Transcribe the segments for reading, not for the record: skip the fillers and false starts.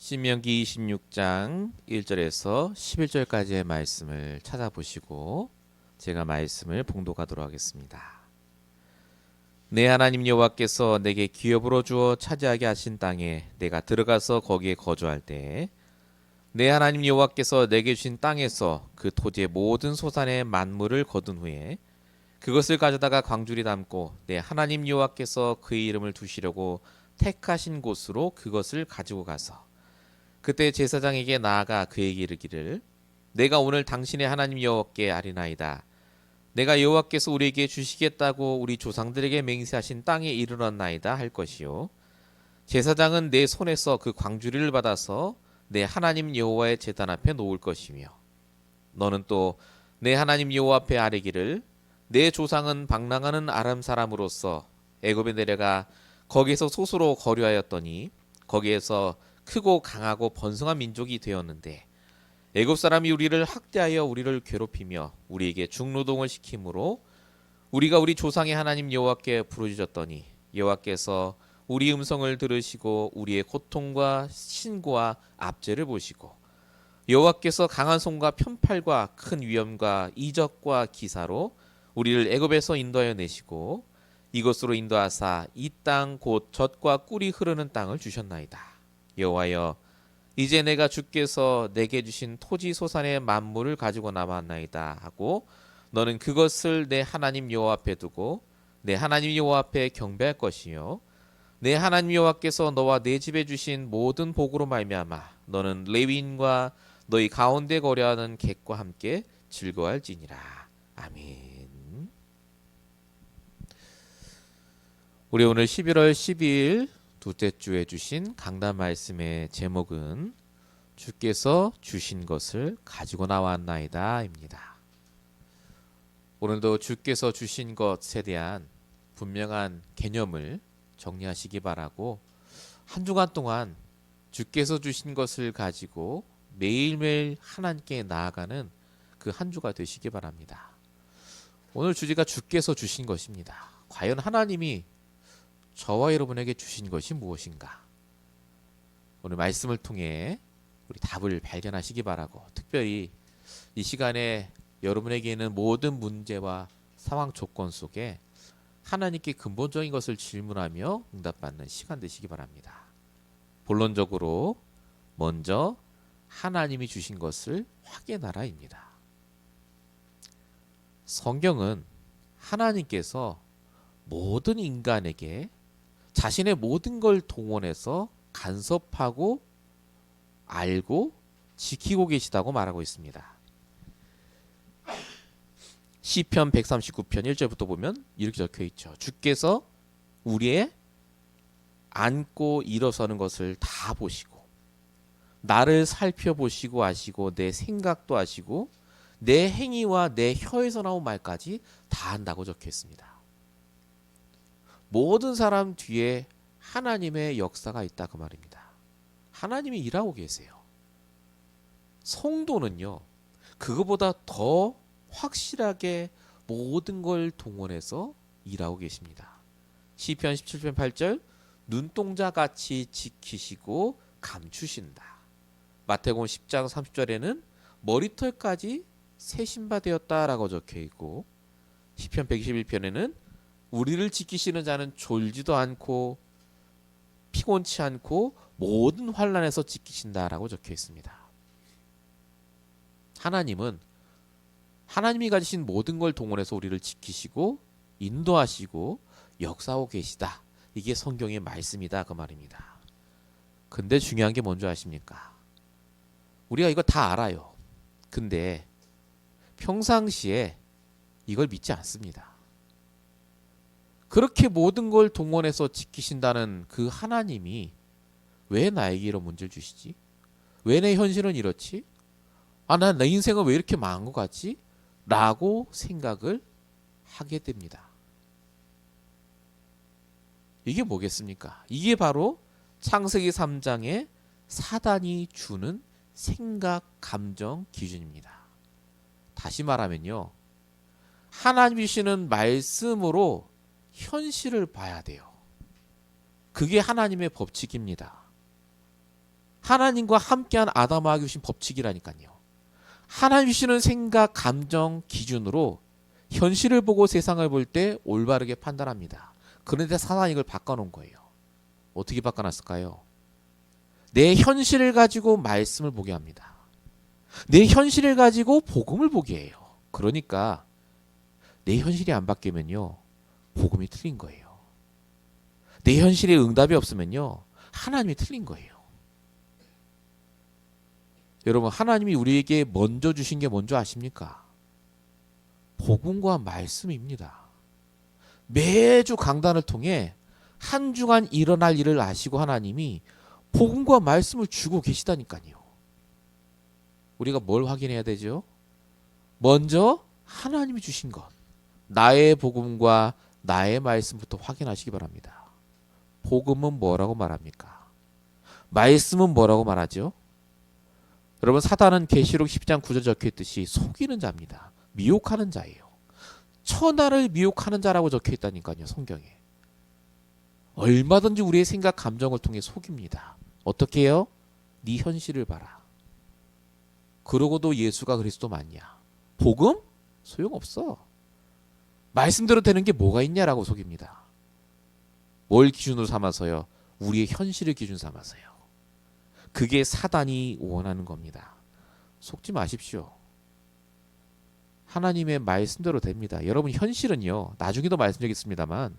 신명기 26장 1절에서 11절까지의 말씀을 찾아보시고 제가 말씀을 봉독하도록 하겠습니다. 내 하나님 여호와께서 내게 기업으로 주어 차지하게 하신 땅에 내가 들어가서 거기에 거주할 때에 내 하나님 여호와께서 내게 주신 땅에서 그 토지의 모든 소산의 만물을 거둔 후에 그것을 가져다가 광주리 담고 내 하나님 여호와께서 그의 이름을 두시려고 택하신 곳으로 그것을 가지고 가서 그때 제사장에게 나아가 그에게 이르기를 내가 오늘 당신의 하나님 여호와께 아뢰나이다. 내가 여호와께서 우리에게 주시겠다고 우리 조상들에게 맹세하신 땅에 이르렀나이다 할 것이요. 제사장은 내 손에서 그 광주리를 받아서 내 하나님 여호와의 제단 앞에 놓을 것이며 너는 또 내 하나님 여호와 앞에 아뢰기를 내 조상은 방랑하는 아람 사람으로서 애굽에 내려가 거기에서 소수로 거류하였더니 거기에서 크고 강하고 번성한 민족이 되었는데 애굽 사람이 우리를 학대하여 우리를 괴롭히며 우리에게 중노동을 시키므로 우리가 우리 조상의 하나님 여호와께 부르짖었더니 여호와께서 우리 음성을 들으시고 우리의 고통과 신고와 압제를 보시고 여호와께서 강한 손과 편팔과 큰 위엄과 이적과 기사로 우리를 애굽에서 인도하여 내시고 이곳으로 인도하사 이 땅 곧 젖과 꿀이 흐르는 땅을 주셨나이다. 여호와여 이제 내가 주께서 내게 주신 토지 소산의 만물을 가지고 남았나이다 하고 너는 그것을 내 하나님 여호와 앞에 두고 내 하나님 여호와 앞에 경배할 것이요 내 하나님 여호와께서 너와 내 집에 주신 모든 복으로 말미암아 너는 레위인과 너희 가운데 거류하는 객과 함께 즐거워할지니라. 아멘. 우리 오늘 11월 12일 둘째 주에 주신 강단 말씀의 제목은 주께서 주신 것을 가지고 나왔나이다입니다. 오늘도 주께서 주신 것에 대한 분명한 개념을 정리하시기 바라고 한 주간 동안 주께서 주신 것을 가지고 매일매일 하나님께 나아가는 그 한 주가 되시기 바랍니다. 오늘 주제가 주께서 주신 것입니다. 과연 하나님이 저와 여러분에게 주신 것이 무엇인가? 오늘 말씀을 통해 우리 답을 발견하시기 바라고 특별히 이 시간에 여러분에게 있는 모든 문제와 상황 조건 속에 하나님께 근본적인 것을 질문하며 응답받는 시간 되시기 바랍니다. 본론적으로 먼저 하나님이 주신 것을 확인하라입니다. 성경은 하나님께서 모든 인간에게 자신의 모든 걸 동원해서 간섭하고 알고 지키고 계시다고 말하고 있습니다. 시편 139편 1절부터 보면 이렇게 적혀 있죠. 주께서 우리의 앉고 일어서는 것을 다 보시고 나를 살펴보시고 아시고 내 생각도 아시고 내 행위와 내 혀에서 나온 말까지 다 한다고 적혀 있습니다. 모든 사람 뒤에 하나님의 역사가 있다 그 말입니다. 하나님이 일하고 계세요. 성도는요, 그거보다 더 확실하게 모든 걸 동원해서 일하고 계십니다. 시편 17편 8절 눈동자같이 지키시고 감추신다. 마태복음 10장 30절에는 머리털까지 세신바 되었다라고 적혀 있고 시편 121편에는 우리를 지키시는 자는 졸지도 않고 피곤치 않고 모든 환난에서 지키신다라고 적혀 있습니다. 하나님은 하나님이 가지신 모든 걸 동원해서 우리를 지키시고 인도하시고 역사하고 계시다. 이게 성경의 말씀이다 그 말입니다. 근데 중요한 게 뭔지 아십니까? 우리가 이거 다 알아요. 근데 평상시에 이걸 믿지 않습니다. 그렇게 모든 걸 동원해서 지키신다는 그 하나님이 왜 나에게 이런 문제를 주시지? 왜 내 현실은 이렇지? 난 내 인생은 왜 이렇게 망한 것 같지? 라고 생각을 하게 됩니다. 이게 뭐겠습니까? 이게 바로 창세기 3장에 사단이 주는 생각, 감정 기준입니다. 다시 말하면요. 하나님이 주시는 말씀으로 현실을 봐야 돼요. 그게 하나님의 법칙입니다. 하나님과 함께한 아담하게 주신 법칙이라니까요. 하나님 주시는 생각, 감정 기준으로 현실을 보고 세상을 볼 때 올바르게 판단합니다. 그런데 사단이 이걸 바꿔놓은 거예요. 어떻게 바꿔놨을까요? 내 현실을 가지고 말씀을 보게 합니다. 내 현실을 가지고 복음을 보게 해요. 그러니까 내 현실이 안 바뀌면요, 복음이 틀린 거예요. 내 현실에 응답이 없으면요, 하나님이 틀린 거예요. 여러분, 하나님이 우리에게 먼저 주신 게 뭔지 아십니까? 복음과 말씀입니다. 매주 강단을 통해 한 주간 일어날 일을 아시고 하나님이 복음과 말씀을 주고 계시다니까요. 우리가 뭘 확인해야 되죠? 먼저 하나님이 주신 것, 나의 복음과 나의 말씀부터 확인하시기 바랍니다. 복음은 뭐라고 말합니까? 말씀은 뭐라고 말하죠? 여러분, 사단은 계시록 10장 9절 적혀있듯이 속이는 자입니다. 미혹하는 자예요. 천하를 미혹하는 자라고 적혀있다니까요, 성경에. 얼마든지 우리의 생각, 감정을 통해 속입니다. 어떻게 해요? 네 현실을 봐라. 그러고도 예수가 그리스도 맞냐? 복음? 소용없어. 말씀대로 되는 게 뭐가 있냐라고 속입니다. 뭘 기준으로 삼아서요? 우리의 현실을 기준 삼아서요. 그게 사단이 원하는 겁니다. 속지 마십시오. 하나님의 말씀대로 됩니다. 여러분, 현실은요, 나중에도 말씀드리겠습니다만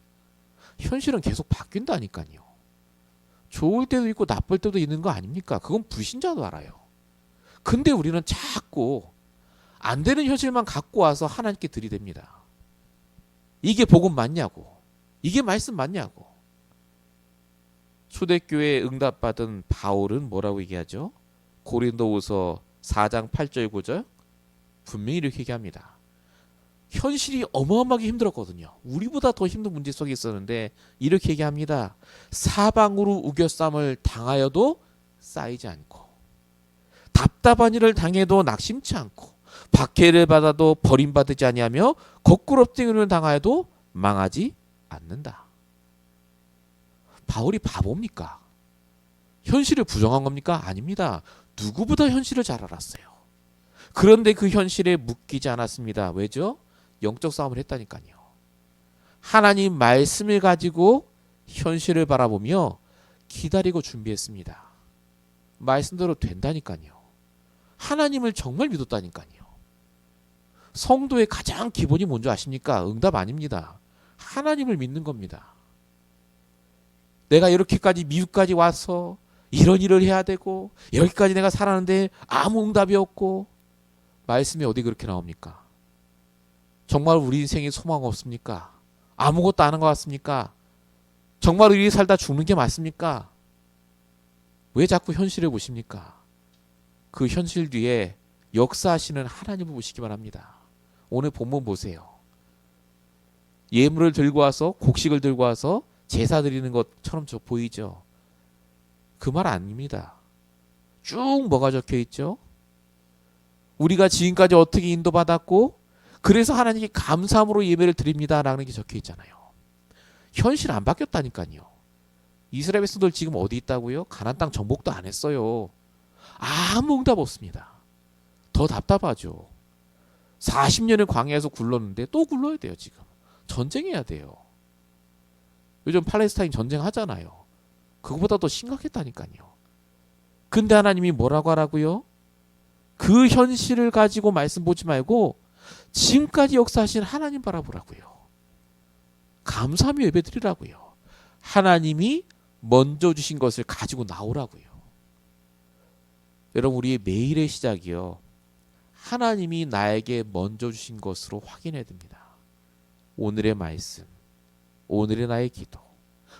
현실은 계속 바뀐다니까요. 좋을 때도 있고 나쁠 때도 있는 거 아닙니까? 그건 불신자도 알아요. 근데 우리는 자꾸 안 되는 현실만 갖고 와서 하나님께 들이댑니다. 이게 복음 맞냐고, 이게 말씀 맞냐고. 초대교회에 응답받은 바울은 뭐라고 얘기하죠? 고린도후서 4장 8절 9절 분명히 이렇게 얘기합니다. 현실이 어마어마하게 힘들었거든요. 우리보다 더 힘든 문제 속에 있었는데 이렇게 얘기합니다. 사방으로 우겨쌈을 당하여도 쌓이지 않고, 답답한 일을 당해도 낙심치 않고, 박해를 받아도 버림받지 아니하며 거꾸로 엎드림을 당하여도 망하지 않는다. 바울이 바보입니까? 현실을 부정한 겁니까? 아닙니다. 누구보다 현실을 잘 알았어요. 그런데 그 현실에 묶이지 않았습니다. 왜죠? 영적 싸움을 했다니까요. 하나님 말씀을 가지고 현실을 바라보며 기다리고 준비했습니다. 말씀대로 된다니까요. 하나님을 정말 믿었다니까요. 성도의 가장 기본이 뭔지 아십니까? 응답 아닙니다. 하나님을 믿는 겁니다. 내가 이렇게까지 미국까지 와서 이런 일을 해야 되고 여기까지 내가 살았는데 아무 응답이 없고, 말씀이 어디 그렇게 나옵니까? 정말 우리 인생에 소망 없습니까? 아무것도 안 한 것 같습니까? 정말 우리 살다 죽는 게 맞습니까? 왜 자꾸 현실을 보십니까? 그 현실 뒤에 역사하시는 하나님을 보시기 바랍니다. 오늘 본문 보세요. 예물을 들고 와서, 곡식을 들고 와서 제사 드리는 것처럼 저 보이죠? 그 말 아닙니다. 쭉 뭐가 적혀 있죠? 우리가 지금까지 어떻게 인도받았고, 그래서 하나님께 감사함으로 예배를 드립니다 라는 게 적혀 있잖아요. 현실 안 바뀌었다니까요. 이스라엘 백성들 지금 어디 있다고요? 가나안 땅 정복도 안 했어요. 아무 응답 없습니다. 더 답답하죠. 40년을 광야에서 굴렀는데 또 굴러야 돼요. 지금 전쟁해야 돼요. 요즘 팔레스타인 전쟁하잖아요. 그거보다 더 심각했다니까요. 근데 하나님이 뭐라고 하라고요? 그 현실을 가지고 말씀 보지 말고 지금까지 역사하신 하나님 바라보라고요. 감사하며 예배드리라고요. 하나님이 먼저 주신 것을 가지고 나오라고요. 여러분, 우리의 매일의 시작이요, 하나님이 나에게 먼저 주신 것으로 확인해야 됩니다. 오늘의 말씀, 오늘의 나의 기도,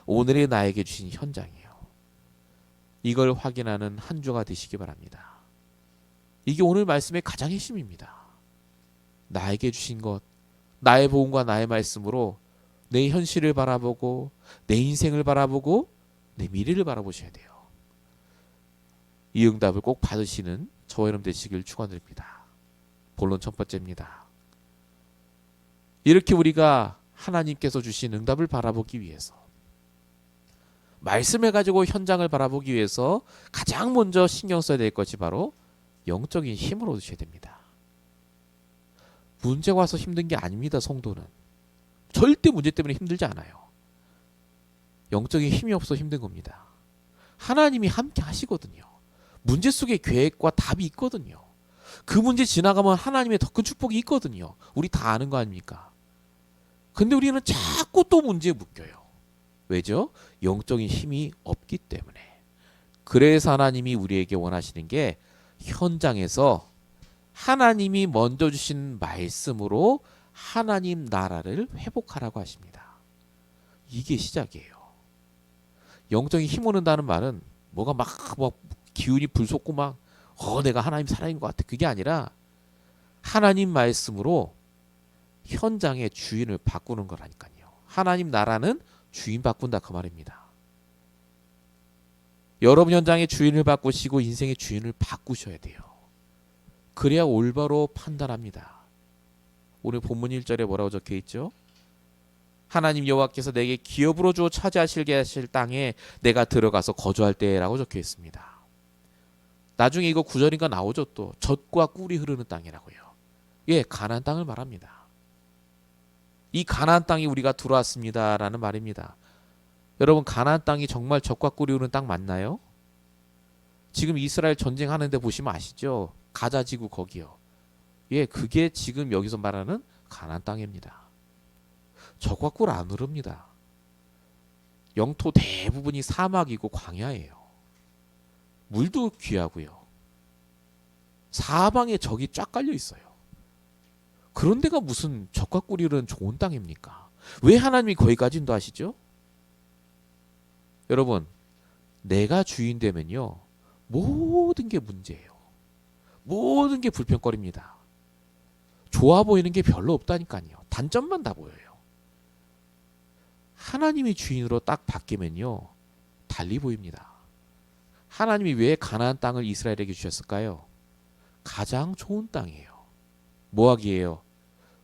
오늘의 나에게 주신 현장이에요. 이걸 확인하는 한 주가 되시기 바랍니다. 이게 오늘 말씀의 가장 핵심입니다. 나에게 주신 것, 나의 복음과 나의 말씀으로 내 현실을 바라보고, 내 인생을 바라보고, 내 미래를 바라보셔야 돼요. 이 응답을 꼭 받으시는 저와 여러분 되시길 축원드립니다. 본론 첫 번째입니다. 이렇게 우리가 하나님께서 주신 응답을 바라보기 위해서 말씀을 가지고 현장을 바라보기 위해서 가장 먼저 신경 써야 될 것이 바로 영적인 힘을 얻으셔야 됩니다. 문제가 와서 힘든 게 아닙니다. 성도는 절대 문제 때문에 힘들지 않아요. 영적인 힘이 없어 힘든 겁니다. 하나님이 함께 하시거든요. 문제 속에 계획과 답이 있거든요. 그 문제 지나가면 하나님의 더 큰 축복이 있거든요. 우리 다 아는 거 아닙니까? 근데 우리는 자꾸 또 문제에 묶여요. 왜죠? 영적인 힘이 없기 때문에. 그래서 하나님이 우리에게 원하시는 게 현장에서 하나님이 먼저 주신 말씀으로 하나님 나라를 회복하라고 하십니다. 이게 시작이에요. 영적인 힘 얻는다는 말은 뭐가 막 기운이 불솟고 막 내가 하나님 사랑인 것 같아. 그게 아니라 하나님 말씀으로 현장의 주인을 바꾸는 거라니까요. 하나님 나라는 주인 바꾼다 그 말입니다. 여러분 현장의 주인을 바꾸시고 인생의 주인을 바꾸셔야 돼요. 그래야 올바로 판단합니다. 오늘 본문 1절에 뭐라고 적혀 있죠? 하나님 여호와께서 내게 기업으로 주어 차지하시게 하실 땅에 내가 들어가서 거주할 때라고 적혀 있습니다. 나중에 이거 9절인가 나오죠. 또 젖과 꿀이 흐르는 땅이라고요. 예, 가나안 땅을 말합니다. 이 가나안 땅이 우리가 들어왔습니다라는 말입니다. 여러분 가나안 땅이 정말 젖과 꿀이 흐르는 땅 맞나요? 지금 이스라엘 전쟁하는데 보시면 아시죠? 가자 지구 거기요. 예, 그게 지금 여기서 말하는 가나안 땅입니다. 젖과 꿀 안 흐릅니다. 영토 대부분이 사막이고 광야예요. 물도 귀하고요. 사방에 적이 쫙 깔려 있어요. 그런 데가 무슨 젖과 꿀이 흐르는 좋은 땅입니까? 왜 하나님이 거기까지 인도하시죠? 여러분, 내가 주인 되면요, 모든 게 문제예요. 모든 게 불평거립니다. 좋아 보이는 게 별로 없다니까요. 단점만 다 보여요. 하나님이 주인으로 딱 바뀌면요, 달리 보입니다. 하나님이 왜 가나안 땅을 이스라엘에게 주셨을까요? 가장 좋은 땅이에요. 뭐 하기예요?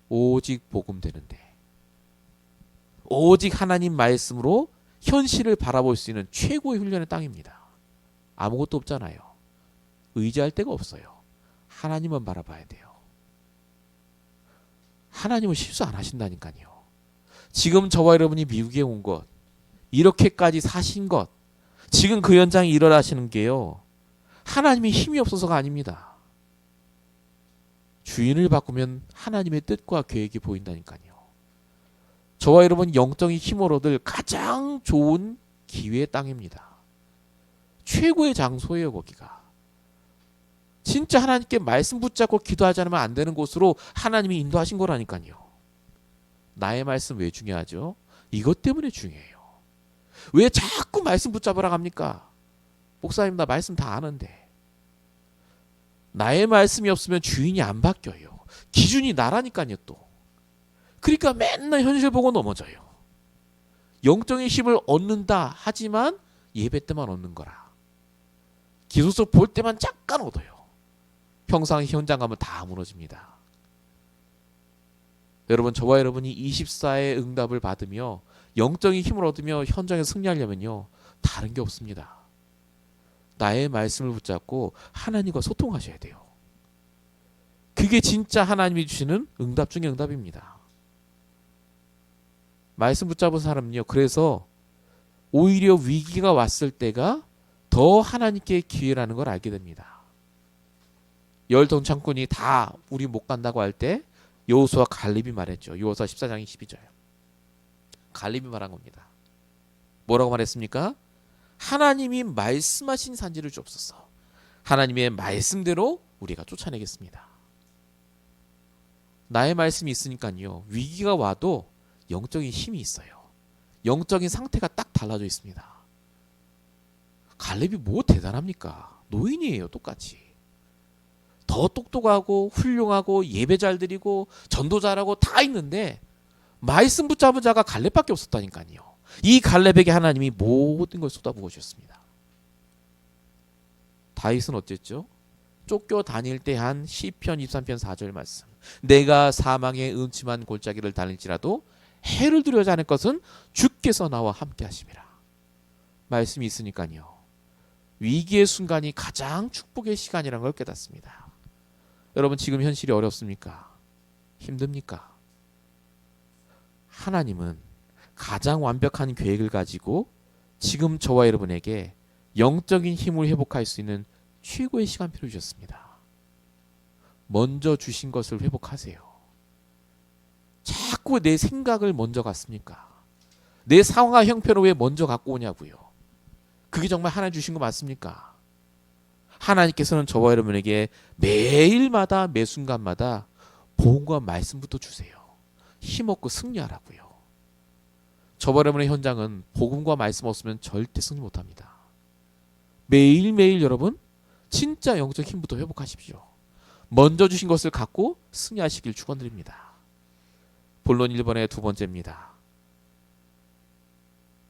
오직 복음 되는데. 오직 하나님 말씀으로 현실을 바라볼 수 있는 최고의 훈련의 땅입니다. 아무것도 없잖아요. 의지할 데가 없어요. 하나님만 바라봐야 돼요. 하나님은 실수 안 하신다니까요. 지금 저와 여러분이 미국에 온 것, 이렇게까지 사신 것, 지금 그 현장에 일어나시는 게요, 하나님이 힘이 없어서가 아닙니다. 주인을 바꾸면 하나님의 뜻과 계획이 보인다니까요. 저와 여러분 영적인 힘을 얻을 가장 좋은 기회의 땅입니다. 최고의 장소예요, 거기가. 진짜 하나님께 말씀 붙잡고 기도하지 않으면 안 되는 곳으로 하나님이 인도하신 거라니까요. 나의 말씀 왜 중요하죠? 이것 때문에 중요해요. 왜 자꾸 말씀 붙잡으라 합니까? 목사님 나 말씀 다 아는데. 나의 말씀이 없으면 주인이 안 바뀌어요. 기준이 나라니까요 또. 그러니까 맨날 현실 보고 넘어져요. 영적인 힘을 얻는다 하지만 예배 때만 얻는 거라. 기도서 볼 때만 잠깐 얻어요. 평상 현장 가면 다 무너집니다. 여러분 저와 여러분이 24의 응답을 받으며 영적인 힘을 얻으며 현장에 승리하려면요, 다른 게 없습니다. 나의 말씀을 붙잡고 하나님과 소통하셔야 돼요. 그게 진짜 하나님이 주시는 응답 중의 응답입니다. 말씀 붙잡은 사람은요, 그래서 오히려 위기가 왔을 때가 더 하나님께 기회라는 걸 알게 됩니다. 열 동창꾼이 다 우리 못 간다고 할 때 여호수아 갈렙이 말했죠. 여호수아 14장 22절. 갈렙이 말한 겁니다. 뭐라고 말했습니까? 하나님이 말씀하신 산지를 주옵소서. 하나님의 말씀대로 우리가 쫓아내겠습니다. 나의 말씀이 있으니까요, 위기가 와도 영적인 힘이 있어요. 영적인 상태가 딱 달라져 있습니다. 갈렙이 뭐 대단합니까? 노인이에요, 똑같이. 더 똑똑하고 훌륭하고 예배 잘 드리고 전도 잘하고 다 있는데 말씀 붙잡은 자가 갈렙밖에 없었다니까요. 이 갈렙에게 하나님이 모든 걸 쏟아부어 주셨습니다. 다윗은 어쨌죠? 쫓겨 다닐 때 한 시편 23편 4절 말씀. 내가 사망의 음침한 골짜기를 다닐지라도 해를 두려워하지 않을 것은 주께서 나와 함께 하심이라. 말씀이 있으니까요. 위기의 순간이 가장 축복의 시간이라는 걸 깨닫습니다. 여러분 지금 현실이 어렵습니까? 힘듭니까? 하나님은 가장 완벽한 계획을 가지고 지금 저와 여러분에게 영적인 힘을 회복할 수 있는 최고의 시간표를 주셨습니다. 먼저 주신 것을 회복하세요. 자꾸 내 생각을 먼저 갖습니까? 내 상황과 형편을 왜 먼저 갖고 오냐고요. 그게 정말 하나님 주신 거 맞습니까? 하나님께서는 저와 여러분에게 매일마다 매 순간마다 복음과 말씀부터 주세요. 힘없고 승리하라고요. 저와 여러분의 현장은 복음과 말씀 없으면 절대 승리 못합니다. 매일매일 여러분 진짜 영적 힘부터 회복하십시오. 먼저 주신 것을 갖고 승리하시길 축원드립니다. 본론 1번의 두 번째입니다.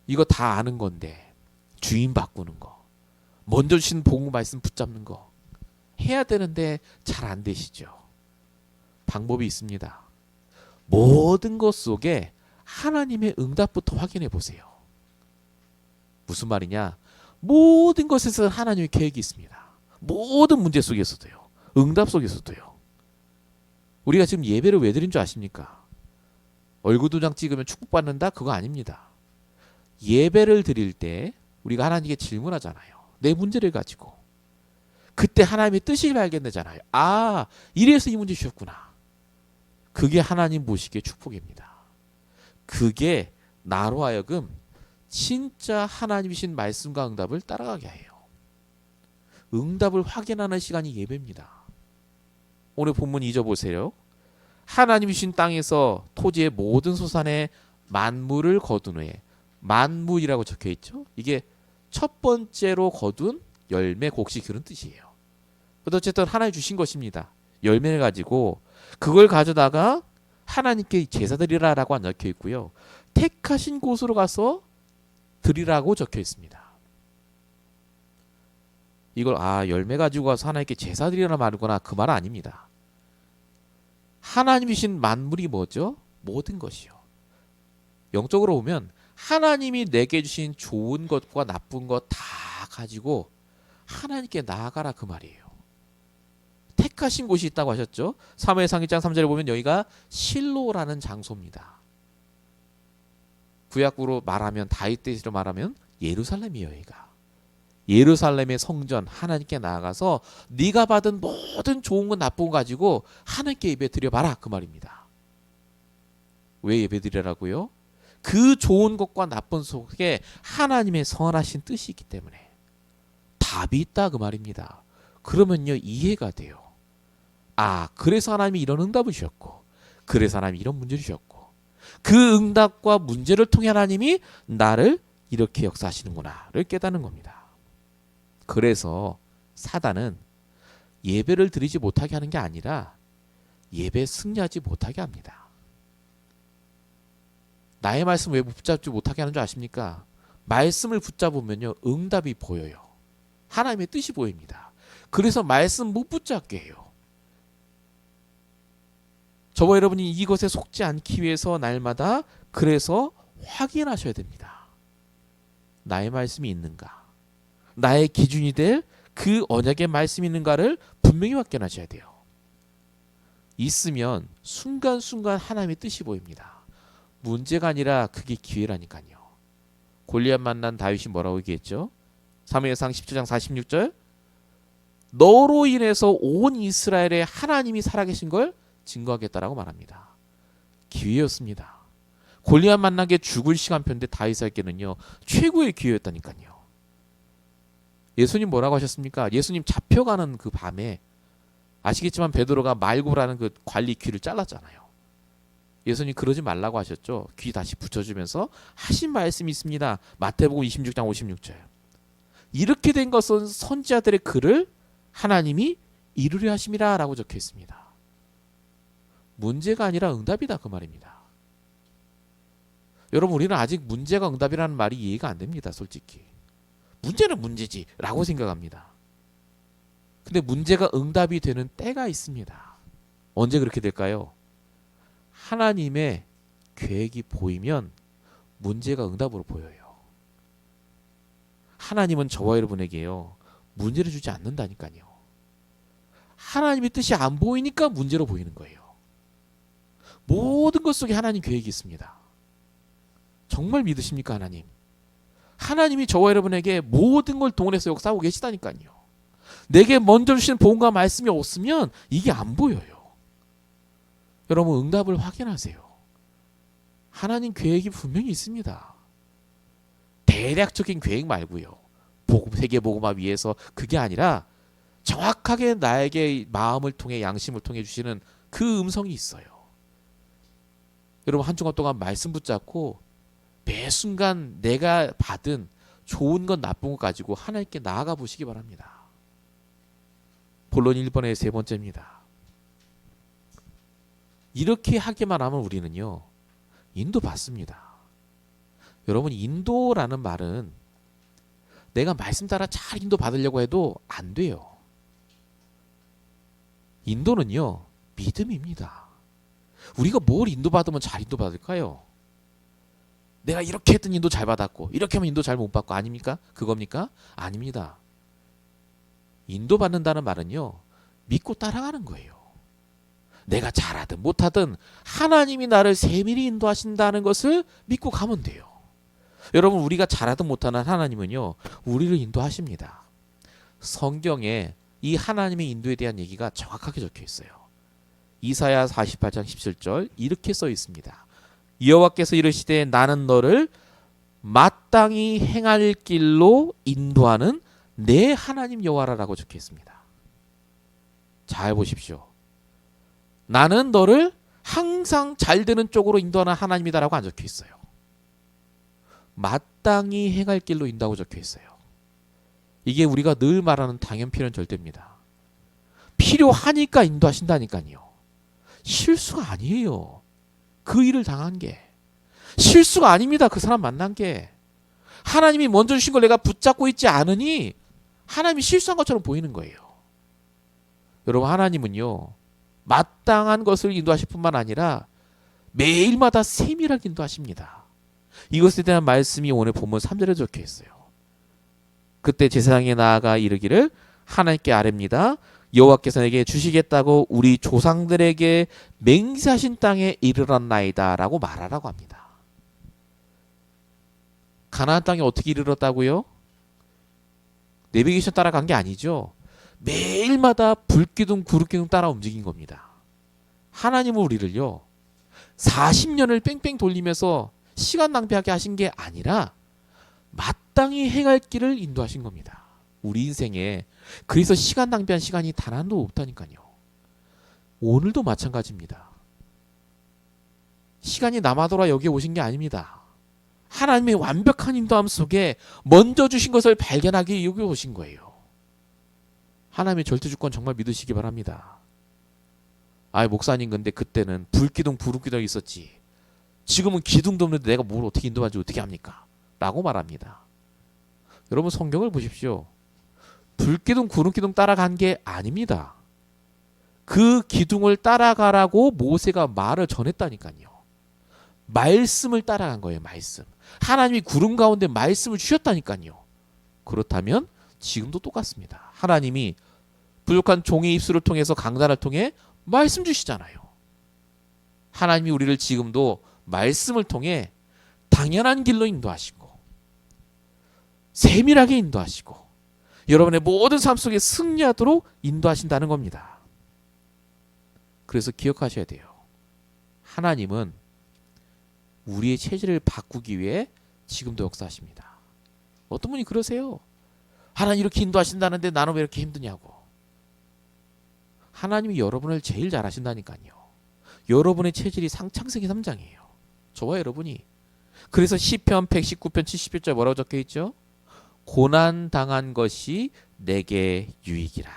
이거 다 아는 건데 주인 바꾸는 거, 먼저 주신 복음 말씀 붙잡는 거 해야 되는데 잘 안 되시죠. 방법이 있습니다. 모든 것 속에 하나님의 응답부터 확인해 보세요. 무슨 말이냐? 모든 것에서 하나님의 계획이 있습니다. 모든 문제 속에서도요. 응답 속에서도요. 우리가 지금 예배를 왜 드린 줄 아십니까? 얼굴 도장 찍으면 축복받는다? 그거 아닙니다. 예배를 드릴 때 우리가 하나님께 질문하잖아요. 내 문제를 가지고. 그때 하나님의 뜻을 발견되잖아요. 아, 이래서 이 문제 주셨구나. 그게 하나님 보시기에 축복입니다. 그게 나로 하여금 진짜 하나님이신 말씀과 응답을 따라가게 해요. 응답을 확인하는 시간이 예배입니다. 오늘 본문 잊어보세요. 하나님이신 땅에서 토지의 모든 소산의 만물을 거둔 후에, 만물이라고 적혀있죠. 이게 첫 번째로 거둔 열매, 곡식 그런 뜻이에요. 어쨌든 하나님 주신 것입니다. 열매를 가지고 그걸 가져다가 하나님께 제사 드리라라고 안 적혀 있고요. 택하신 곳으로 가서 드리라고 적혀 있습니다. 이걸 열매 가지고 가서 하나님께 제사 드리라 말구나 그 말은 아닙니다. 하나님이신 만물이 뭐죠? 모든 것이요. 영적으로 보면 하나님이 내게 주신 좋은 것과 나쁜 것 다 가지고 하나님께 나아가라 그 말이에요. 택하신 곳이 있다고 하셨죠. 사무엘상 1장 3절에 보면 여기가 실로라는 장소입니다. 구약으로 말하면 다윗 때로 말하면 예루살렘이에요. 여기가 예루살렘의 성전 하나님께 나아가서 네가 받은 모든 좋은 것 나쁜 것 가지고 하나님께 예배 드려봐라 그 말입니다. 왜 예배 드리라고요? 그 좋은 것과 나쁜 속에 하나님의 선하신 뜻이 있기 때문에 답이 있다 그 말입니다. 그러면요 이해가 돼요. 그래서 하나님이 이런 응답을 주셨고, 그래서 하나님이 이런 문제를 주셨고, 그 응답과 문제를 통해 하나님이 나를 이렇게 역사하시는구나를 깨닫는 겁니다. 그래서 사단은 예배를 드리지 못하게 하는 게 아니라 예배 승리하지 못하게 합니다. 나의 말씀 왜 붙잡지 못하게 하는 줄 아십니까? 말씀을 붙잡으면요 응답이 보여요. 하나님의 뜻이 보입니다. 그래서 말씀 못 붙잡게 해요. 저와 여러분이 이것에 속지 않기 위해서 날마다 그래서 확인하셔야 됩니다. 나의 말씀이 있는가? 나의 기준이 될 그 언약의 말씀이 있는가를 분명히 확인하셔야 돼요. 있으면 순간순간 하나님의 뜻이 보입니다. 문제가 아니라 그게 기회라니까요. 골리앗 만난 다윗이 뭐라고 얘기했죠? 사무엘상 17장 46절 너로 인해서 온 이스라엘의 하나님이 살아계신 걸 증거하겠다라고 말합니다. 기회였습니다. 골리앗 만나게 죽을 시간표인데 다윗에게는요 최고의 기회였다니까요. 예수님 뭐라고 하셨습니까? 예수님 잡혀가는 그 밤에 아시겠지만 베드로가 말고라는 그 관리 귀를 잘랐잖아요. 예수님 그러지 말라고 하셨죠. 귀 다시 붙여주면서 하신 말씀이 있습니다. 마태복음 26장 56절 이렇게 된 것은 선지자들의 글을 하나님이 이루려 하심이라 라고 적혀 있습니다. 문제가 아니라 응답이다 그 말입니다. 여러분 우리는 아직 문제가 응답이라는 말이 이해가 안 됩니다. 솔직히 문제는 문제지 라고 생각합니다. 근데 문제가 응답이 되는 때가 있습니다. 언제 그렇게 될까요? 하나님의 계획이 보이면 문제가 응답으로 보여요. 하나님은 저와 여러분에게요 문제를 주지 않는다니까요. 하나님의 뜻이 안 보이니까 문제로 보이는 거예요. 모든 것 속에 하나님 계획이 있습니다. 정말 믿으십니까 하나님? 하나님이 저와 여러분에게 모든 걸 동원해서 역사하고 계시다니까요. 내게 먼저 주신 복음과 말씀이 없으면 이게 안 보여요. 여러분 응답을 확인하세요. 하나님 계획이 분명히 있습니다. 대략적인 계획 말고요. 세계 복음화 위해서 그게 아니라 정확하게 나에게 마음을 통해 양심을 통해 주시는 그 음성이 있어요. 여러분 한 주간 동안 말씀 붙잡고 매 순간 내가 받은 좋은 것 나쁜 것 가지고 하나님께 나아가 보시기 바랍니다. 본론 1번의 세 번째입니다. 이렇게 하기만 하면 우리는요 인도받습니다. 여러분 인도라는 말은 내가 말씀 따라 잘 인도받으려고 해도 안 돼요. 인도는요 믿음입니다. 우리가 뭘 인도받으면 잘 인도받을까요? 내가 이렇게 했더니 인도 잘 받았고 이렇게 하면 인도 잘 못 받고 아닙니까? 그겁니까? 아닙니다. 인도받는다는 말은요 믿고 따라가는 거예요. 내가 잘하든 못하든 하나님이 나를 세밀히 인도하신다는 것을 믿고 가면 돼요. 여러분 우리가 잘하든 못하든 하나님은요 우리를 인도하십니다. 성경에 이 하나님의 인도에 대한 얘기가 정확하게 적혀 있어요. 이사야 48장 17절 이렇게 써 있습니다. 여호와께서 이르시되 나는 너를 마땅히 행할 길로 인도하는 내 하나님 여호와라라고 적혀 있습니다. 잘 보십시오. 나는 너를 항상 잘 되는 쪽으로 인도하는 하나님이다라고 안 적혀 있어요. 마땅히 행할 길로 인도하고 적혀 있어요. 이게 우리가 늘 말하는 당연필연 절대입니다. 필요하니까 인도하신다니까요. 실수가 아니에요. 그 일을 당한 게. 실수가 아닙니다. 그 사람 만난 게. 하나님이 먼저 주신 걸 내가 붙잡고 있지 않으니 하나님이 실수한 것처럼 보이는 거예요. 여러분 하나님은요. 마땅한 것을 인도하실 뿐만 아니라 매일마다 세밀하게 인도하십니다. 이것에 대한 말씀이 오늘 본문 3절에 적혀 있어요. 그때 제사장에 나아가 이르기를 하나님께 아뢰옵니다. 여호와께서 내게 주시겠다고 우리 조상들에게 맹세하신 땅에 이르렀나이다 라고 말하라고 합니다. 가나안 땅에 어떻게 이르렀다고요? 내비게이션 따라간 게 아니죠. 매일마다 불기둥 구름기둥 따라 움직인 겁니다. 하나님은 우리를요 40년을 뺑뺑 돌리면서 시간 낭비하게 하신 게 아니라 마땅히 행할 길을 인도하신 겁니다. 우리 인생에 그래서 시간 낭비한 시간이 단 한도 없다니까요. 오늘도 마찬가지입니다. 시간이 남아돌아 여기에 오신 게 아닙니다. 하나님의 완벽한 인도함 속에 먼저 주신 것을 발견하기 여기 오신 거예요. 하나님의 절대주권 정말 믿으시기 바랍니다. 목사님 근데 그때는 불기둥 부르기둥 있었지. 지금은 기둥도 없는데 내가 뭘 어떻게 인도하는지 어떻게 합니까? 라고 말합니다. 여러분 성경을 보십시오. 불기둥 구름기둥 따라간 게 아닙니다. 그 기둥을 따라가라고 모세가 말을 전했다니까요. 말씀을 따라간 거예요. 말씀. 하나님이 구름 가운데 말씀을 주셨다니까요. 그렇다면 지금도 똑같습니다. 하나님이 부족한 종의 입술을 통해서 강단을 통해 말씀 주시잖아요. 하나님이 우리를 지금도 말씀을 통해 당연한 길로 인도하시고 세밀하게 인도하시고 여러분의 모든 삶 속에 승리하도록 인도하신다는 겁니다. 그래서 기억하셔야 돼요. 하나님은 우리의 체질을 바꾸기 위해 지금도 역사하십니다. 어떤 분이 그러세요. 하나님 이렇게 인도하신다는데 나는 왜 이렇게 힘드냐고. 하나님이 여러분을 제일 잘 아신다니까요. 여러분의 체질이 창세기 3장이에요. 저와 여러분이. 그래서 시편 119편 71절 뭐라고 적혀 있죠? 고난 당한 것이 내게 유익이라.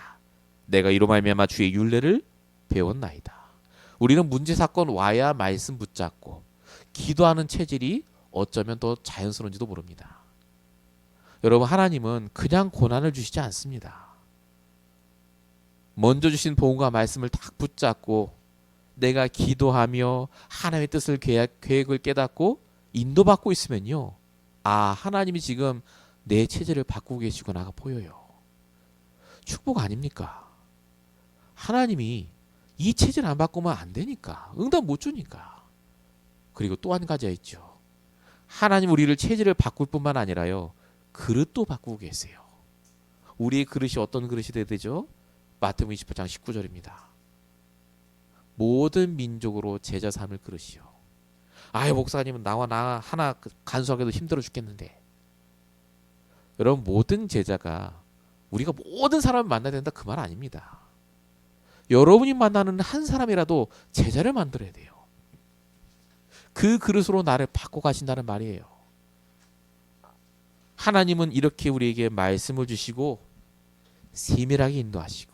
내가 이로 말미암아 주의 율례를 배웠나이다. 우리는 문제 사건 와야 말씀 붙잡고 기도하는 체질이 어쩌면 더 자연스러운지도 모릅니다. 여러분 하나님은 그냥 고난을 주시지 않습니다. 먼저 주신 복음과 말씀을 딱 붙잡고 내가 기도하며 하나님의 뜻을 계획을 깨닫고 인도받고 있으면요. 하나님이 지금 내 체질을 바꾸고 계시구나가 보여요. 축복 아닙니까? 하나님이 이 체질 안 바꾸면 안 되니까. 응답 못 주니까. 그리고 또 한 가지가 있죠. 하나님 우리를 체질을 바꿀 뿐만 아니라요. 그릇도 바꾸고 계세요. 우리의 그릇이 어떤 그릇이 돼야 되죠? 마태복음 28장 19절입니다. 모든 민족으로 제자 삼을 그릇이요. 아이 목사님은 나와 나 하나 간수하기도 힘들어 죽겠는데. 여러분 모든 제자가 우리가 모든 사람을 만나야 된다 그 말 아닙니다. 여러분이 만나는 한 사람이라도 제자를 만들어야 돼요. 그 그릇으로 나를 바꿔 가신다는 말이에요. 하나님은 이렇게 우리에게 말씀을 주시고 세밀하게 인도하시고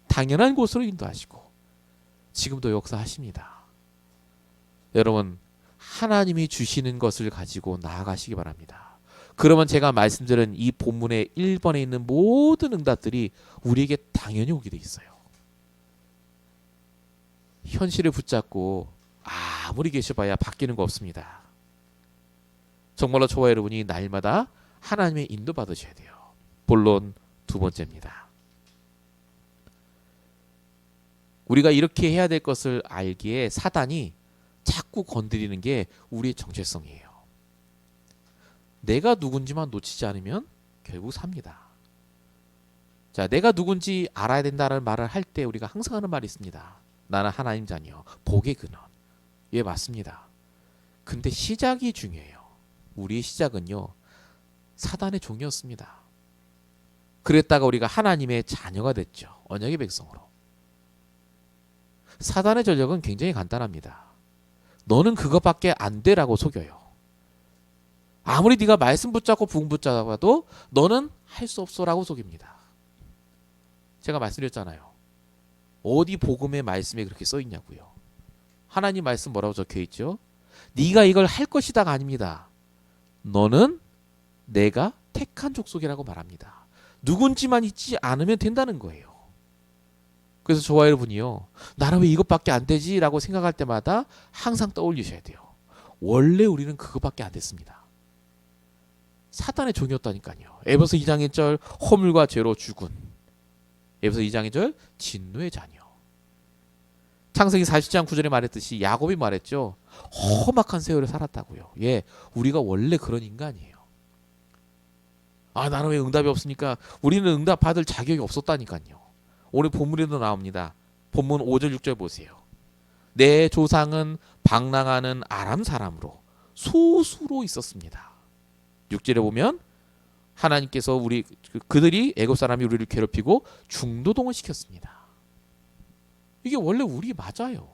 당연한 곳으로 인도하시고 지금도 역사하십니다. 여러분 하나님이 주시는 것을 가지고 나아가시기 바랍니다. 그러면 제가 말씀드린 이 본문의 1번에 있는 모든 응답들이 우리에게 당연히 오게 돼 있어요. 현실을 붙잡고 아무리 계셔봐야 바뀌는 거 없습니다. 정말로 저와 여러분이 날마다 하나님의 인도 받으셔야 돼요. 본론 두 번째입니다. 우리가 이렇게 해야 될 것을 알기에 사단이 자꾸 건드리는 게 우리의 정체성이에요. 내가 누군지만 놓치지 않으면 결국 삽니다. 자, 내가 누군지 알아야 된다는 말을 할 때 우리가 항상 하는 말이 있습니다. 나는 하나님 자녀, 복의 근원. 예, 맞습니다. 근데 시작이 중요해요. 우리의 시작은요, 사단의 종이었습니다. 그랬다가 우리가 하나님의 자녀가 됐죠. 언약의 백성으로. 사단의 전략은 굉장히 간단합니다. 너는 그것밖에 안 돼라고 속여요. 아무리 네가 말씀 붙잡고 부흥 붙잡아도 너는 할 수 없어라고 속입니다. 제가 말씀드렸잖아요. 어디 복음의 말씀에 그렇게 써 있냐고요. 하나님 말씀 뭐라고 적혀 있죠? 네가 이걸 할 것이다가 아닙니다. 너는 내가 택한 족속이라고 말합니다. 누군지만 있지 않으면 된다는 거예요. 그래서 저와 여러분이요. 나는 왜 이것밖에 안 되지? 라고 생각할 때마다 항상 떠올리셔야 돼요. 원래 우리는 그것밖에 안 됐습니다. 사단의 종이었다니까요. 에베소 2장 1절 허물과 죄로 죽은 에베소 2장 1절 진노의 자녀. 창세기 40장 9절에 말했듯이 야곱이 말했죠. 험악한 세월을 살았다고요. 예, 우리가 원래 그런 인간이에요. 아, 나는 왜 응답이 없습니까? 우리는 응답 받을 자격이 없었다니까요. 오늘 본문에도 나옵니다. 본문 5절 6절 보세요. 내 조상은 방랑하는 아람 사람으로 소수로 있었습니다. 6절에 보면 하나님께서 그들이 애굽 사람이 우리를 괴롭히고 중도동을 시켰습니다. 이게 원래 우리 맞아요.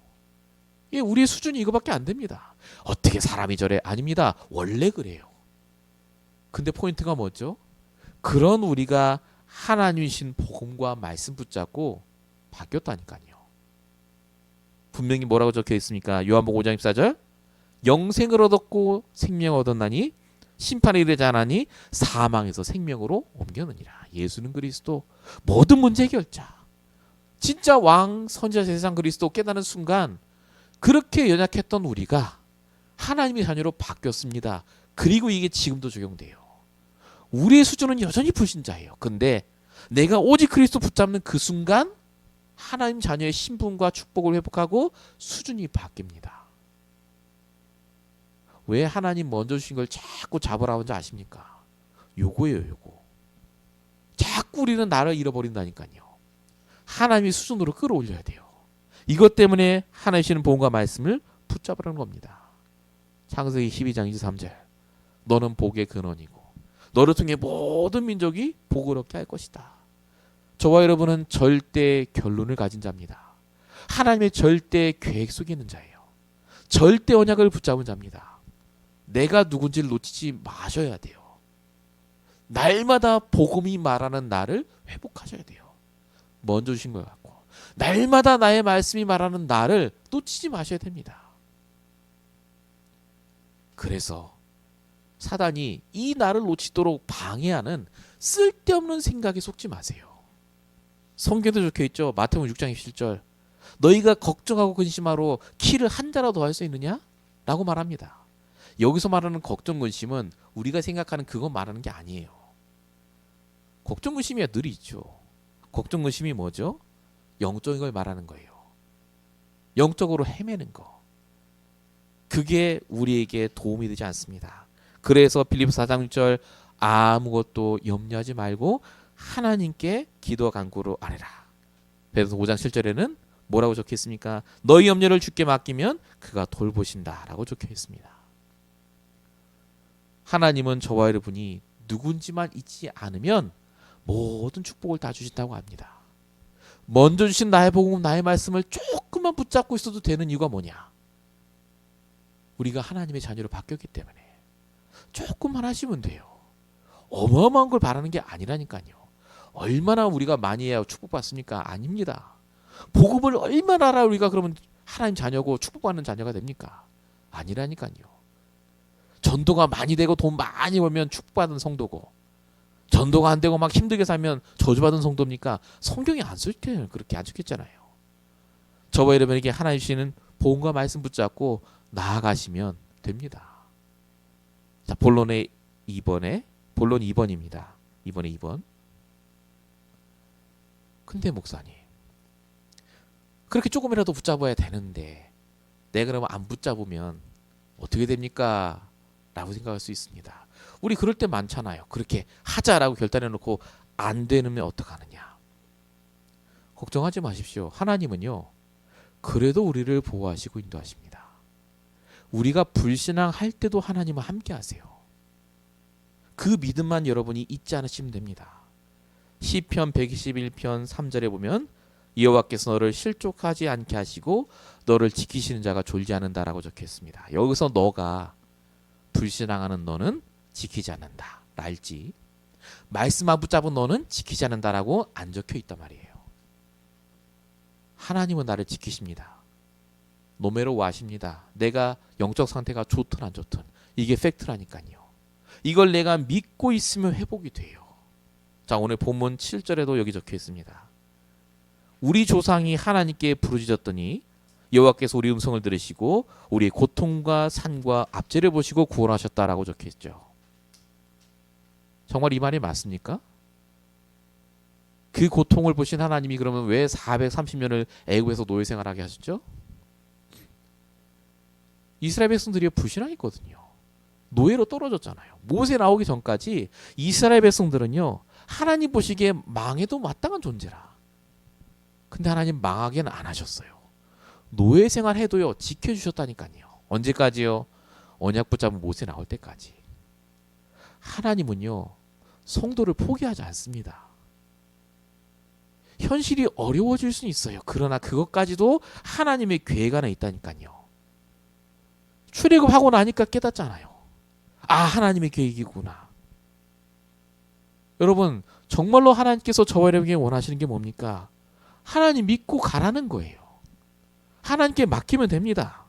예, 우리의 수준이 이거밖에 안 됩니다. 어떻게 사람이 저래? 아닙니다. 원래 그래요. 근데 포인트가 뭐죠? 그런 우리가 하나님이신 복음과 말씀 붙잡고 바뀌었다니까요. 분명히 뭐라고 적혀 있습니까? 요한복음 5장 14절 영생을 얻었고 생명을 얻었나니 심판에 이르지 않으니 사망에서 생명으로 옮겨느니라. 예수는 그리스도 모든 문제 해결자. 진짜 왕 선지자 세상 그리스도 깨닫는 순간 그렇게 연약했던 우리가 하나님의 자녀로 바뀌었습니다. 그리고 이게 지금도 적용돼요. 우리의 수준은 여전히 불신자예요. 근데 내가 오직 그리스도 붙잡는 그 순간 하나님 자녀의 신분과 축복을 회복하고 수준이 바뀝니다. 왜 하나님 먼저 주신 걸 자꾸 잡으라고 하는지 아십니까? 요거예요, 요거. 자꾸 우리는 나를 잃어버린다니까요. 하나님의 수준으로 끌어올려야 돼요. 이것 때문에 하나님 주시는 복음과 말씀을 붙잡으라는 겁니다. 창세기 12장 23절 너는 복의 근원이고 너를 통해 모든 민족이 복을 얻게 할 것이다. 저와 여러분은 절대 결론을 가진 자입니다. 하나님의 절대 계획 속에 있는 자예요. 절대 언약을 붙잡은 자입니다. 내가 누군지를 놓치지 마셔야 돼요. 날마다 복음이 말하는 나를 회복하셔야 돼요. 먼저 주신 것 같고 날마다 나의 말씀이 말하는 나를 놓치지 마셔야 됩니다. 그래서 사단이 이 나를 놓치도록 방해하는 쓸데없는 생각에 속지 마세요. 성경에도 적혀있죠. 마태복음 6장 27절 너희가 걱정하고 근심하러 키를 한 자라도 더 할 수 있느냐? 라고 말합니다. 여기서 말하는 걱정 근심은 우리가 생각하는 그거 말하는 게 아니에요. 걱정 근심이야 늘 있죠. 걱정 근심이 뭐죠? 영적인 걸 말하는 거예요. 영적으로 헤매는 거. 그게 우리에게 도움이 되지 않습니다. 그래서 빌립보서 4장 6절 아무것도 염려하지 말고 하나님께 기도와 간구로 아뢰라. 베드로서 5장 7절에는 뭐라고 적혀 있습니까? 너희 염려를 주께 맡기면 그가 돌보신다라고 적혀 있습니다. 하나님은 저와 여러분이 누군지만 잊지 않으면 모든 축복을 다 주신다고 합니다. 먼저 주신 나의 복음, 나의 말씀을 조금만 붙잡고 있어도 되는 이유가 뭐냐? 우리가 하나님의 자녀로 바뀌었기 때문에 조금만 하시면 돼요. 어마어마한 걸 바라는 게 아니라니까요. 얼마나 우리가 많이 해야 축복받습니까? 아닙니다. 복음을 얼마나 알아 우리가 그러면 하나님 자녀고 축복받는 자녀가 됩니까? 아니라니까요. 전도가 많이 되고 돈 많이 벌면 축복받은 성도고, 전도가 안 되고 막 힘들게 살면 저주받은 성도입니까? 성경이 안 쓸게요. 그렇게 안 적혔잖아요. 저와 여러분에게 하나님 주시는 복음과 말씀 붙잡고 나아가시면 됩니다. 자, 본론 2번입니다. 이번에 2번. 근데 목사님, 그렇게 조금이라도 붙잡아야 되는데 내가 그러면 안 붙잡으면 어떻게 됩니까? 라고 생각할 수 있습니다. 우리 그럴 때 많잖아요. 그렇게 하자라고 결단해놓고 안 되면 어떡하느냐. 걱정하지 마십시오. 하나님은요, 그래도 우리를 보호하시고 인도하십니다. 우리가 불신앙할 때도 하나님은 함께 하세요. 그 믿음만 여러분이 잊지 않으시면 됩니다. 시편 121편 3절에 보면 여호와께서 너를 실족하지 않게 하시고 너를 지키시는 자가 졸지 않는다라고 적혀 있습니다. 여기서 너가 불신앙하는 너는 지키지 않는다. 알지? 말씀 안 붙잡은 너는 지키지 않는다라고 안 적혀 있단 말이에요. 하나님은 나를 지키십니다. 노매로 아십니다. 내가 영적 상태가 좋든 안 좋든 이게 팩트라니까요. 이걸 내가 믿고 있으면 회복이 돼요. 자, 오늘 본문 7절에도 여기 적혀 있습니다. 우리 조상이 하나님께 부르짖었더니 여호와께서 우리 음성을 들으시고 우리의 고통과 산과 압제를 보시고 구원하셨다라고 적혀 있죠. 정말 이 말이 맞습니까? 그 고통을 보신 하나님이 그러면 왜 430년을 애굽에서 노예 생활하게 하셨죠? 이스라엘 백성들이 불신앙했거든요. 노예로 떨어졌잖아요. 모세 나오기 전까지 이스라엘 백성들은요, 하나님 보시기에 망해도 마땅한 존재라. 근데 하나님 망하게는 안 하셨어요. 노예 생활해도요, 지켜주셨다니까요. 언제까지요? 언약 붙잡은 모세 나올 때까지. 하나님은요, 성도를 포기하지 않습니다. 현실이 어려워질 수는 있어요. 그러나 그것까지도 하나님의 계획 안에 있다니까요. 출애굽하고 나니까 깨닫잖아요. 아, 하나님의 계획이구나. 여러분, 정말로 하나님께서 저와 여러분에게 원하시는 게 뭡니까? 하나님 믿고 가라는 거예요. 하나님께 맡기면 됩니다.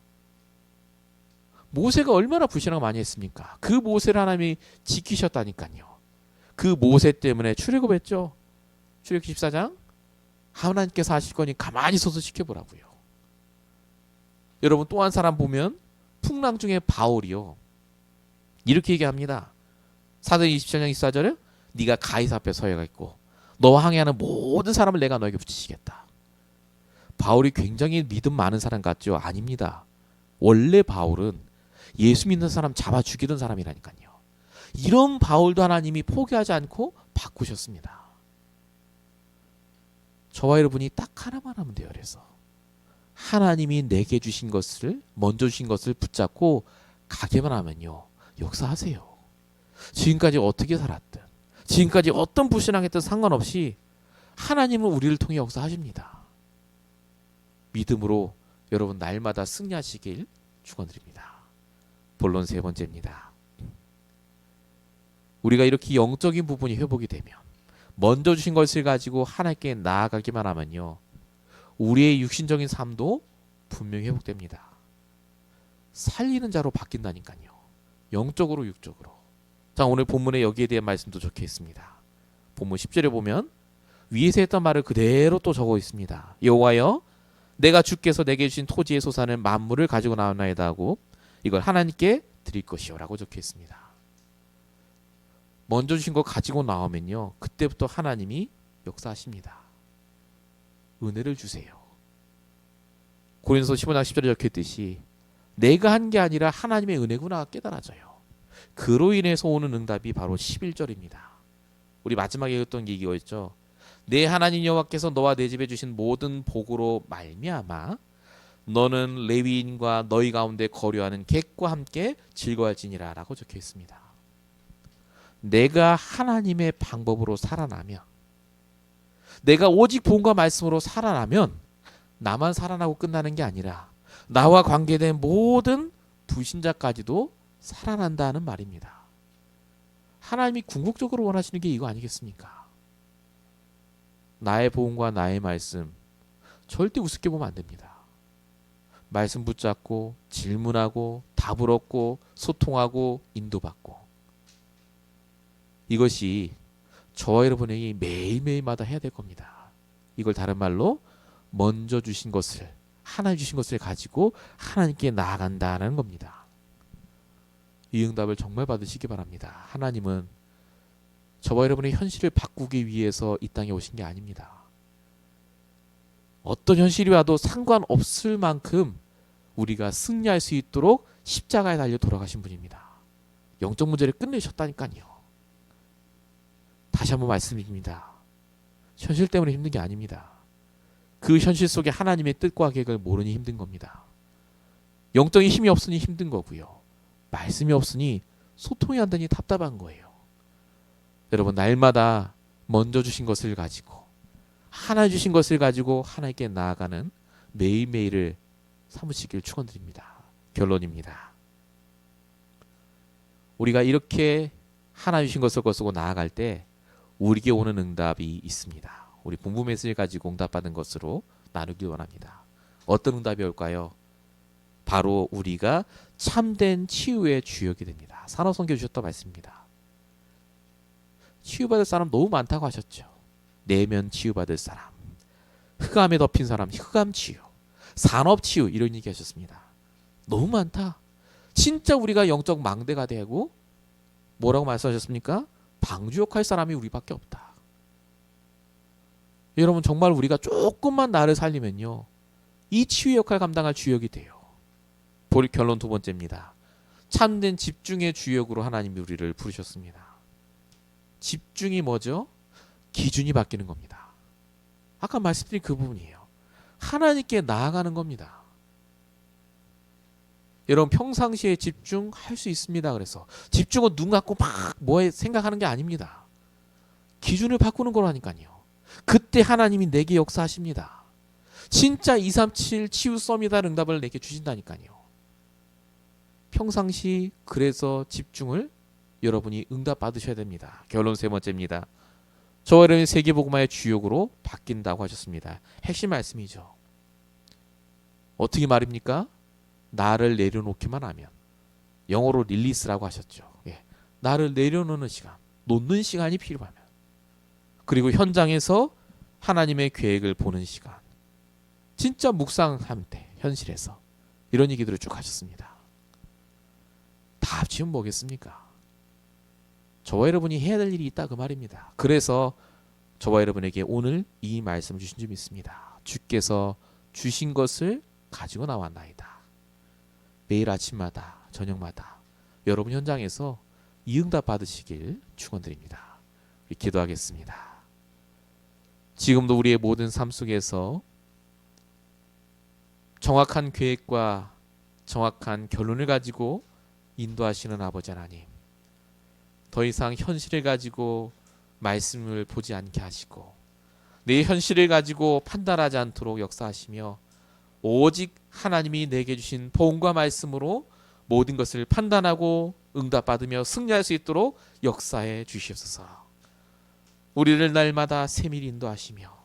모세가 얼마나 불신앙을 많이 했습니까? 그 모세를 하나님이 지키셨다니까요. 그 모세 때문에 출애굽했죠. 출애굽 14장. 하나님께서 하실 거니 가만히 서서 지켜보라고요. 여러분, 또 한 사람 보면 풍랑 중에 바울이요, 이렇게 얘기합니다. 사도행 27장 24절에 네가 가이사 앞에 서야가 있고 너와 항해하는 모든 사람을 내가 너에게 붙이시겠다. 바울이 굉장히 믿음 많은 사람 같죠? 아닙니다. 원래 바울은 예수 믿는 사람 잡아 죽이던 사람이라니까요. 이런 바울도 하나님이 포기하지 않고 바꾸셨습니다. 저와 여러분이 딱 하나만 하면 돼요. 그래서 하나님이 내게 주신 것을, 먼저 주신 것을 붙잡고 가게만 하면요, 역사하세요. 지금까지 어떻게 살았든, 지금까지 어떤 불신앙했든 상관없이 하나님은 우리를 통해 역사하십니다. 믿음으로 여러분 날마다 승리하시길 축원드립니다. 본론 세 번째입니다. 우리가 이렇게 영적인 부분이 회복이 되면, 먼저 주신 것을 가지고 하나님께 나아가기만 하면요, 우리의 육신적인 삶도 분명히 회복됩니다. 살리는 자로 바뀐다니까요. 영적으로 육적으로. 자, 오늘 본문에 여기에 대한 말씀도 적혀 있습니다. 본문 10절에 보면 위에서 했던 말을 그대로 또 적어 있습니다. 여호와여, 내가 주께서 내게 주신 토지의 소산을 만물을 가지고 나왔나이다 하고 이걸 하나님께 드릴 것이요 라고 적혀 있습니다. 먼저 주신 거 가지고 나오면요, 그때부터 하나님이 역사하십니다. 은혜를 주세요. 고린도서 15장 10절에 적혀 있듯이 내가 한 게 아니라 하나님의 은혜구나 깨달아져요. 그로 인해서 오는 응답이 바로 11절입니다. 우리 마지막에 읽었던 게 이거였죠. 내 하나님 여호와께서 너와 내 집에 주신 모든 복으로 말미암아 너는 레위인과 너희 가운데 거류하는 객과 함께 즐거워할지니라 라고 적혀 있습니다. 내가 하나님의 방법으로 살아나면, 내가 오직 복음과 말씀으로 살아나면 나만 살아나고 끝나는 게 아니라 나와 관계된 모든 불신자까지도 살아난다는 말입니다. 하나님이 궁극적으로 원하시는 게 이거 아니겠습니까? 나의 복음과 나의 말씀 절대 우습게 보면 안 됩니다. 말씀 붙잡고 질문하고 답을 얻고 소통하고 인도받고, 이것이 저와 여러분에게 매일매일마다 해야 될 겁니다. 이걸 다른 말로 먼저 주신 것을, 하나님 주신 것을 가지고 하나님께 나아간다는 겁니다. 이 응답을 정말 받으시기 바랍니다. 하나님은 저와 여러분의 현실을 바꾸기 위해서 이 땅에 오신 게 아닙니다. 어떤 현실이 와도 상관없을 만큼 우리가 승리할 수 있도록 십자가에 달려 돌아가신 분입니다. 영적 문제를 끝내셨다니까요. 다시 한번 말씀드립니다. 현실 때문에 힘든 게 아닙니다. 그 현실 속에 하나님의 뜻과 계획을 모르니 힘든 겁니다. 영적인 힘이 없으니 힘든 거고요. 말씀이 없으니 소통이 안 되니 답답한 거예요. 여러분, 날마다 먼저 주신 것을 가지고, 하나님 주신 것을 가지고 하나님께 나아가는 매일매일을 삼으시길 축원드립니다. 결론입니다. 우리가 이렇게 하나님 주신 것을 거스고 나아갈 때 우리에게 오는 응답이 있습니다. 우리 본부 메시지를 가지고 응답받은 것으로 나누길 원합니다. 어떤 응답이 올까요? 바로 우리가 참된 치유의 주역이 됩니다. 산호선교 주셨던 말씀입니다. 치유받을 사람 너무 많다고 하셨죠. 내면 치유받을 사람, 흑암에 덮인 사람 흑암 치유, 산업 치유, 이런 얘기 하셨습니다. 너무 많다. 진짜 우리가 영적 망대가 되고, 뭐라고 말씀하셨습니까? 방주역할 사람이 우리밖에 없다. 여러분, 정말 우리가 조금만 나를 살리면요, 이 치유 역할 감당할 주역이 돼요. 결론 두 번째입니다. 참된 집중의 주역으로 하나님이 우리를 부르셨습니다. 집중이 뭐죠? 기준이 바뀌는 겁니다. 아까 말씀드린 그 부분이에요. 하나님께 나아가는 겁니다. 여러분, 평상시에 집중할 수 있습니다. 그래서 집중은 눈 감고 막 뭐에 생각하는 게 아닙니다. 기준을 바꾸는 거라니까요. 그때 하나님이 내게 역사하십니다. 진짜 237 치유 썸이다 응답을 내게 주신다니까요. 평상시 그래서 집중을 여러분이 응답 받으셔야 됩니다. 결론 세 번째입니다. 저와 여러분의 세계복음화의 주역으로 바뀐다고 하셨습니다. 핵심 말씀이죠. 어떻게 말입니까? 나를 내려놓기만 하면, 영어로 릴리스라고 하셨죠. 나를 내려놓는 시간, 놓는 시간이 필요하면, 그리고 현장에서 하나님의 계획을 보는 시간, 진짜 묵상할 때 현실에서 이런 얘기들을 쭉 하셨습니다. 다 합치면 뭐겠습니까? 저와 여러분이 해야 될 일이 있다 그 말입니다. 그래서 저와 여러분에게 오늘 이 말씀을 주신 줄 믿습니다. 주께서 주신 것을 가지고 나왔나이다. 매일 아침마다 저녁마다 여러분 현장에서 이 응답 받으시길 축원드립니다. 우리 기도하겠습니다. 지금도 우리의 모든 삶 속에서 정확한 계획과 정확한 결론을 가지고 인도하시는 아버지 하나님, 더 이상 현실을 가지고 말씀을 보지 않게 하시고 내 현실을 가지고 판단하지 않도록 역사하시며, 오직 하나님이 내게 주신 복음과 말씀으로 모든 것을 판단하고 응답받으며 승리할 수 있도록 역사해 주시옵소서. 우리를 날마다 세밀히 인도하시며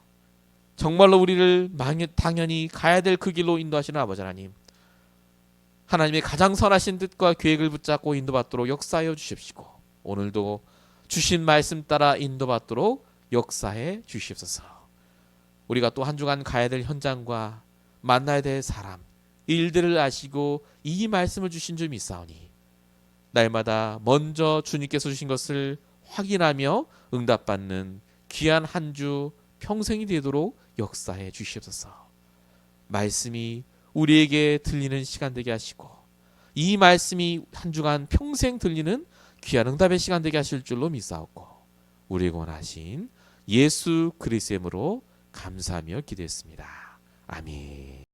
정말로 우리를 당연히 가야 될 그 길로 인도하시는 아버지 하나님, 하나님의 가장 선하신 뜻과 계획을 붙잡고 인도받도록 역사하여 주십시고, 오늘도 주신 말씀 따라 인도받도록 역사해 주시옵소서. 우리가 또 한 주간 가야 될 현장과 만나야 될 사람, 일들을 아시고 이 말씀을 주신 줄 믿사오니 날마다 먼저 주님께서 주신 것을 확인하며 응답받는 귀한 한 주 평생이 되도록 역사해 주시옵소서. 말씀이 우리에게 들리는 시간 되게 하시고 이 말씀이 한 주간 평생 들리는 귀한 응답의 시간 되게 하실 줄로 믿사옵고 우리 원하신 예수 그리스도의 이름으로 감사하며 기도했습니다. 아멘.